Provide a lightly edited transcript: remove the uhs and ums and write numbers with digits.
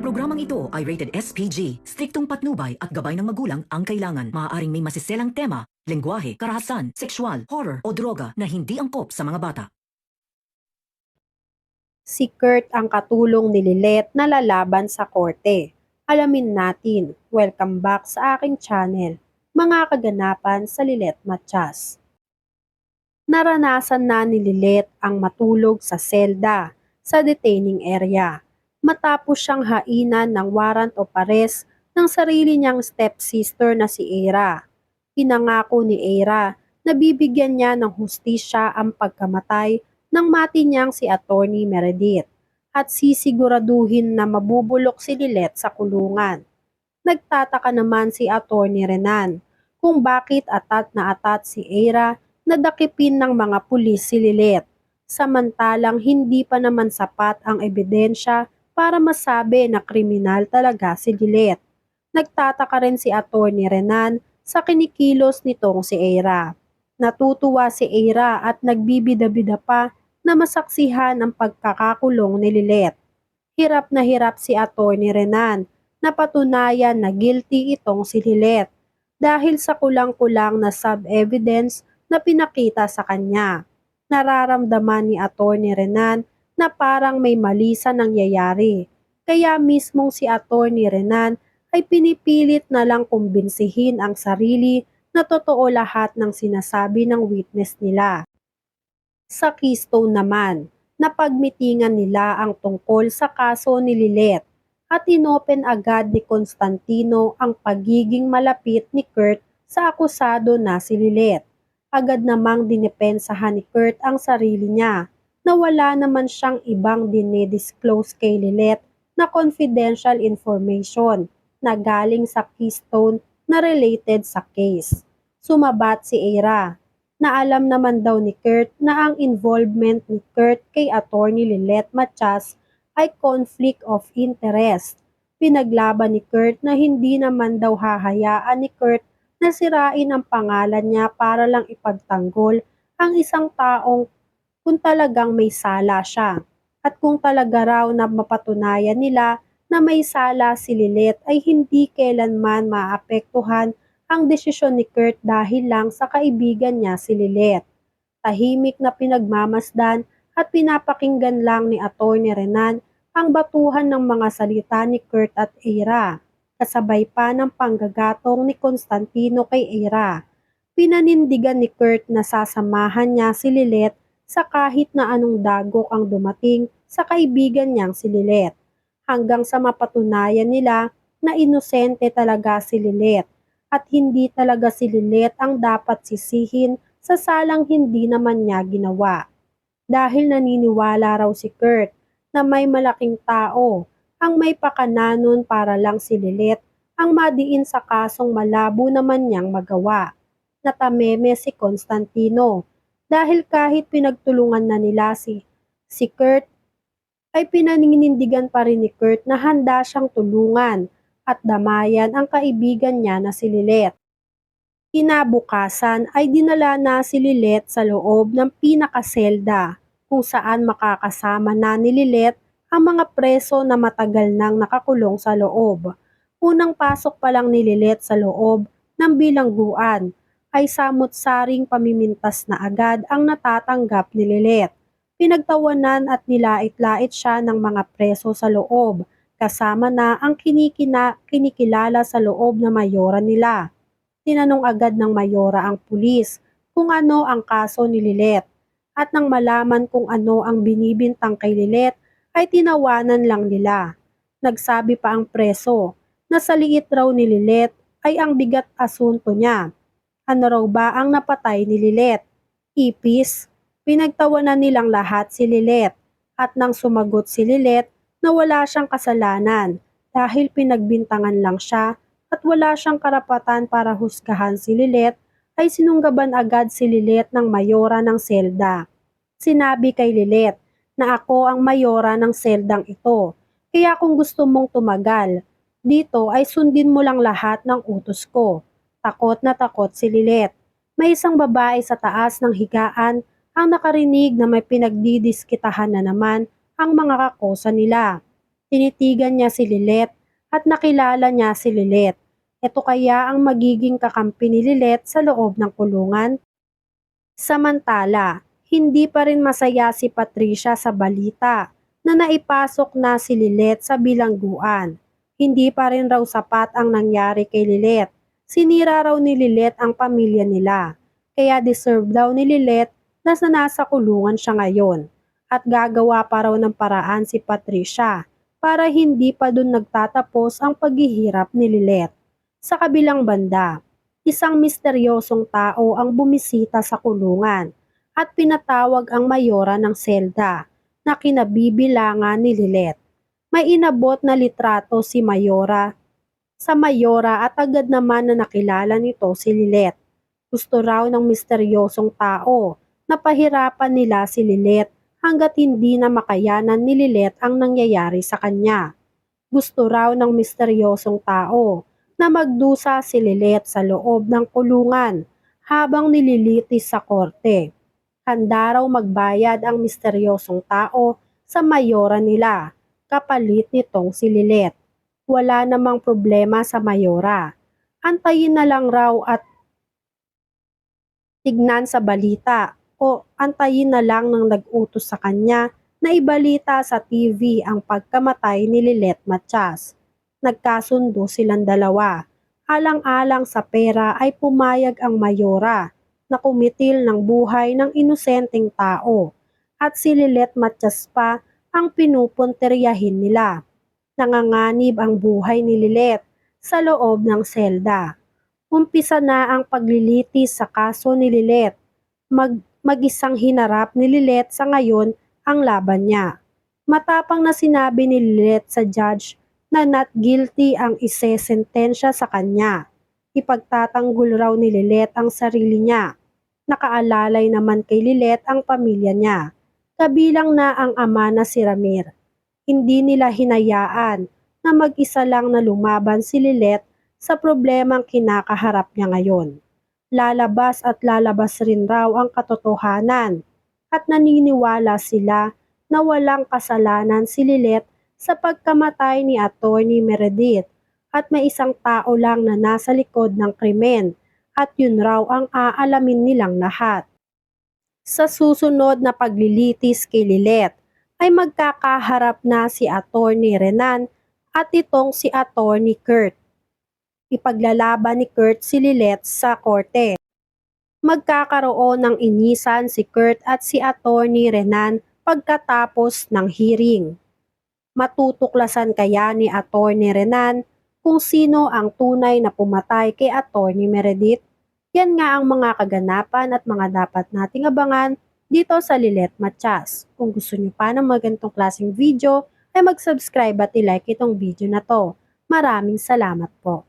programang ito ay rated SPG. Striktong patnubay at gabay ng magulang ang kailangan. Maaaring may masiselang tema, lengguwahe, karahasan, sexual, horror o droga na hindi angkop sa mga bata. Si Kurt ang katulong ni Lilith na lalaban sa korte. Alamin natin. Welcome back sa aking channel, mga kaganapan sa Lilith Matias. Naranasan na ni Lilith ang matulog sa selda sa detaining area matapos siyang hainan ng warrant of arrest ng sarili niyang stepsister na si Era. Pinangako ni Era na bibigyan niya ng hustisya ang pagkamatay ng mati niyang si Attorney Meredith at sisiguraduhin na mabubulok si Lilith sa kulungan. Nagtataka naman si Attorney Renan kung bakit atat na atat si Era na dakipin ng mga pulis si Lilith, samantalang hindi pa naman sapat ang ebidensya para masabi na kriminal talaga si Lilith. Nagtataka rin si Attorney Renan sa kinikilos nitong si Era. Natutuwa si Era at nagbibida-bida pa na masaksihan ang pagkakakulong ni Lilith. Hirap na hirap si Attorney Renan na patunayan na guilty itong si Lilith dahil sa kulang-kulang na sub-evidence na pinakita sa kanya. Nararamdaman ni Attorney Renan na parang may mali sa nangyayari. Kaya mismong si Attorney Renan ay pinipilit na lang kumbinsihin ang sarili na totoo lahat ng sinasabi ng witness nila. Sa Keystone naman, napagmitingan nila ang tungkol sa kaso ni Lilith at inopen agad ni Constantino ang pagiging malapit ni Kurt sa akusado na si Lilith. Agad namang dinepensahan ni Kurt ang sarili niya na wala naman siyang ibang dinidisclose kay Lilith na confidential information na galing sa Keystone na related sa case. Sumabat si Era na alam naman daw ni Kurt na ang involvement ni Kurt kay Attorney Lilith Matias ay conflict of interest. Pinaglaban ni Kurt na hindi naman daw hahayaan ni Kurt na sirain ang pangalan niya para lang ipagtanggol ang isang taong kung talagang may sala siya. At kung talaga raw na mapatunayan nila na may sala si Lilith ay hindi kailanman maapektuhan ang desisyon ni Kurt dahil lang sa kaibigan niya si Lilith. Tahimik na pinagmamasdan at pinapakinggan lang ni Attorney Renan ang batuhan ng mga salita ni Kurt at Era, kasabay pa ng panggagatong ni Constantino kay Era. Pinanindigan ni Kurt na sasamahan niya si Lilith sa kahit na anong dagok ang dumating sa kaibigan niyang si Lilith, hanggang sa mapatunayan nila na inosente talaga si Lilith at hindi talaga si Lilith ang dapat sisihin sa salang hindi naman niya ginawa. Dahil naniniwala raw si Kurt na may malaking tao ang may pakananon para lang si Lilith ang madiin sa kasong malabo naman niyang magawa. Natameme si Constantino dahil kahit pinagtulungan na nila si Kurt ay pinaninindigan pa rin ni Kurt na handa siyang tulungan at damayan ang kaibigan niya na si Lilith. Kinabukasan ay dinala na si Lilith sa loob ng pinakaselda kung saan makakasama na ni Lilith ang mga preso na matagal nang nakakulong sa loob. Unang pasok pa lang ni Lilith sa loob ng bilangguan ay samot-saring pamimintas na agad ang natatanggap ni Lilith. Pinagtawanan at nilait-lait siya ng mga preso sa loob, kasama na ang kinikilala sa loob na mayora nila. Tinanong agad ng mayora ang pulis kung ano ang kaso ni Lilith at nang malaman kung ano ang binibintang kay Lilith ay tinawanan lang nila. Nagsabi pa ang preso na sa liit raw ni Lilith ay ang bigat asunto niya. Ano raw ba ang napatay ni Lilith? Ipis? Pinagtawanan nilang lahat si Lilith at nang sumagot si Lilith na wala siyang kasalanan dahil pinagbintangan lang siya at wala siyang karapatan para husgahan si Lilith, ay sinunggaban agad si Lilith ng mayora ng selda. Sinabi kay Lilith na ako ang mayora ng seldang ito, kaya kung gusto mong tumagal dito ay sundin mo lang lahat ng utos ko. Takot na takot si Lilith. May isang babae sa taas ng higaan ang nakarinig na may pinagdidiskitahan na naman ang mga kakosa nila. Tinitigan niya si Lilet at nakilala niya si Lilet. Ito kaya ang magiging kakampi ni Lilet sa loob ng kulungan? Samantala, hindi pa rin masaya si Patricia sa balita na naipasok na si Lilet sa bilangguan. Hindi pa rin raw sapat ang nangyari kay Lilet. Sinira raw ni Lilet ang pamilya nila. Kaya deserve daw ni Lilet na nasa kulungan siya ngayon. At gagawa pa raw ng paraan si Patricia para hindi pa dun nagtatapos ang paghihirap ni Lilet. Sa kabilang banda, isang misteryosong tao ang bumisita sa kulungan at pinatawag ang mayora ng selda na kinabibilangan ni Lilet. May inabot na litrato si mayora sa mayora at agad naman na nakilala nito si Lilet. Gusto raw ng misteryosong tao na pahirapan nila si Lilet hanggat hindi na makayanan ni Lilet ang nangyayari sa kanya. Gusto raw ng misteryosong tao na magdusa si Lilet sa loob ng kulungan habang nililitis sa korte. Handa raw magbayad ang misteryosong tao sa mayora nila kapalit nitong si Lilet. Wala namang problema sa mayora. Antayin na lang raw at tignan sa balita o antayin na lang ng nag-utos sa kanya na ibalita sa TV ang pagkamatay ni Lilet Matias. Nagkasundo silang dalawa. Alang-alang sa pera ay pumayag ang mayora na kumitil ng buhay ng inosenteng tao at si Lilet Matias pa ang pinupunteryahin nila. Nanganganib ang buhay ni Lilet sa loob ng selda. Umpisa na ang paglilitis sa kaso ni Lilet. Mag-isang hinarap ni Lilet sa ngayon ang laban niya. Matapang na sinabi ni Lilet sa judge na not guilty ang isesentensya sa kanya. Ipagtatanggol raw ni Lilet ang sarili niya. Nakaalalay naman kay Lilet ang pamilya niya. Kabilang na ang ama na si Ramir. Hindi nila hinayaan na mag-isa lang na lumaban si Lilet sa problemang kinakaharap niya ngayon. Lalabas at lalabas rin raw ang katotohanan at naniniwala sila na walang kasalanan si Lilet sa pagkamatay ni Attorney Meredith at may isang tao lang na nasa likod ng krimen at yun raw ang aalamin nilang lahat. Sa susunod na paglilitis kay Lilet ay magkakaharap na si Attorney Renan at itong si Attorney Kurt. Ipaglalaban ni Kurt si Lilet sa korte. Magkakaroon ng inisan si Kurt at si Attorney Renan pagkatapos ng hearing. Matutuklasan kaya ni Attorney Renan kung sino ang tunay na pumatay kay Attorney Meredith? Yan nga ang mga kaganapan at mga dapat nating abangan dito sa Lilet Matias. Kung gusto nyo pa ng magantong klaseng video, ay mag-subscribe at i-like itong video na to. Maraming salamat po.